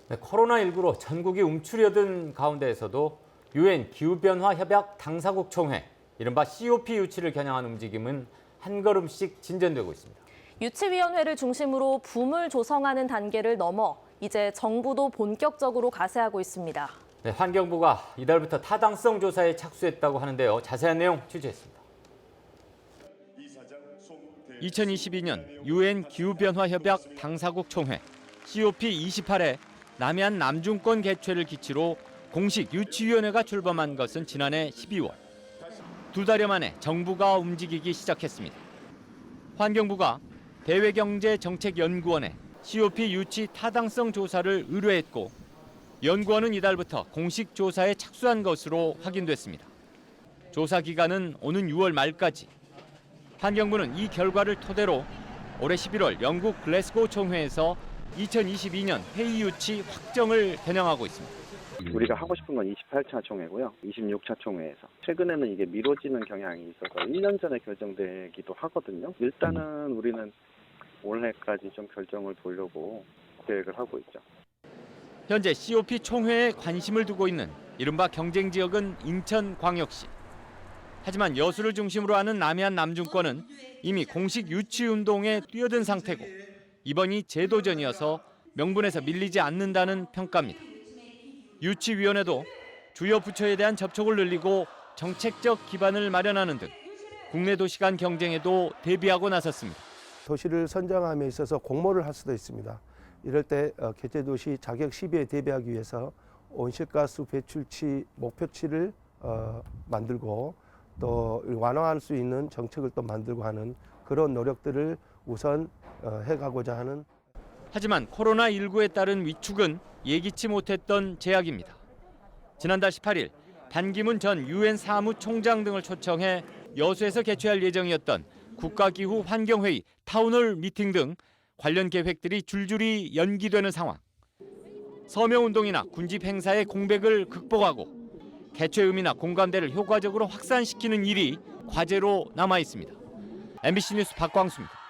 네, 코로나19로 전국이 움츠려든 가운데에서도 유엔 기후변화 협약 당사국 총회, 이른바 COP 유치를 겨냥한 움직임은 한 걸음씩 진전되고 있습니다. 유치위원회를 중심으로 붐을 조성하는 단계를 넘어 이제 정부도 본격적으로 가세하고 있습니다. 네, 환경부가 이달부터 타당성 조사에 착수했다고 하는데요. 자세한 내용 취재했습니다. 2022년 유엔 기후변화 협약 당사국 총회 COP28에 남해안 남중권 개최를 기치로 공식 유치위원회가 출범한 것은 지난해 12월. 두 달여 만에 정부가 움직이기 시작했습니다. 환경부가 대외경제정책연구원에 COP 유치 타당성 조사를 의뢰했고 연구원은 이달부터 공식 조사에 착수한 것으로 확인됐습니다. 조사 기간은 오는 6월 말까지. 환경부는 이 결과를 토대로 올해 11월 영국 글래스고 총회에서 2022년 회의 유치 확정을 겨냥하고 있습니다. 우리가 하고 싶은 건 28차 총회고요. 26차 총회에서. 최근에는 이게 미뤄지는 경향이 있어서 1년 전에 결정되기도 하거든요. 일단은 우리는 올해까지 좀 결정을 보려고 계획을 하고 있죠. 현재 COP 총회에 관심을 두고 있는 이른바 경쟁 지역은 인천광역시. 하지만 여수를 중심으로 하는 남해안 남중권은 이미 공식 유치 운동에 뛰어든 상태고 이번이 제도전이어서 명분에서 밀리지 않는다는 평가입니다. 유치위원회도 주요 부처에 대한 접촉을 늘리고 정책적 기반을 마련하는 등 국내 도시 간 경쟁에도 대비하고 나섰습니다. 도시를 선정함에 있어서 공모를 할 수도 있습니다. 이럴 때 개체도시 자격 시비에 대비하기 위해서 온실가스 배출치 목표치를 만들고 또 완화할 수 있는 정책을 또 만들고 하는 그런 노력들을 우선 해가고자 하는. 하지만 코로나19에 따른 위축은 예기치 못했던 제약입니다. 지난달 18일 반기문 전 유엔 사무총장 등을 초청해 여수에서 개최할 예정이었던 국가기후 환경회의, 타운홀 미팅 등 관련 계획들이 줄줄이 연기되는 상황. 서명운동이나 군집 행사의 공백을 극복하고 개최 의미나 공감대를 효과적으로 확산시키는 일이 과제로 남아 있습니다. MBC 뉴스 박광수입니다.